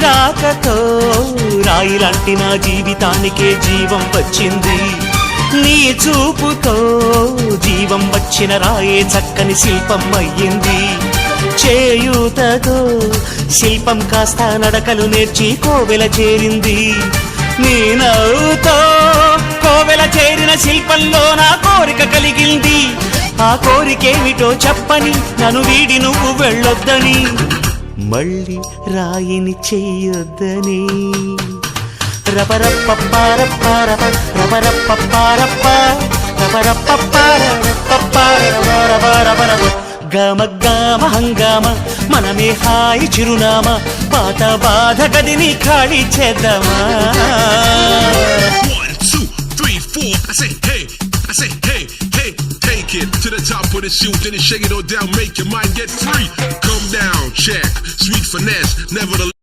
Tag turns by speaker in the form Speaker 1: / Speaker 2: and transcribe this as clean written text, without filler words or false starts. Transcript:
Speaker 1: రాకతో రాయిలాంటి నా జీవితానికే జీవం వచ్చింది. నీ చూపుతో జీవం వచ్చిన రాయే చక్కని శిల్పం అయ్యింది. చేయూతతో శిల్పం కాస్త నడకలు నేర్చి కోవెల చేరింది. నీ నవ్వుతో కోవెల చేరిన శిల్పంలో నా కోరిక కలిగింది. ఆ కోరికేమిటో చెప్పని నన్ను వీడి నువ్వు వెళ్ళొద్దని, మళ్ళీ రాయిని చెయ్యొద్దని. రపరప్పపారప్పారప రపరప్పపారప్ప రపరప్పపారపపారపరపరపరపరప గమ గమ హంగామ మనమే హాయి చిరునామా. పాత బాధ గదిని ఖాళీ చేద్దామా.
Speaker 2: 1 2 3 4 I say hey, I say hey, hey, take it to the top of the shoe, then shake it all down, make your mind get free. Come down, check, sweet finesse, nevertheless.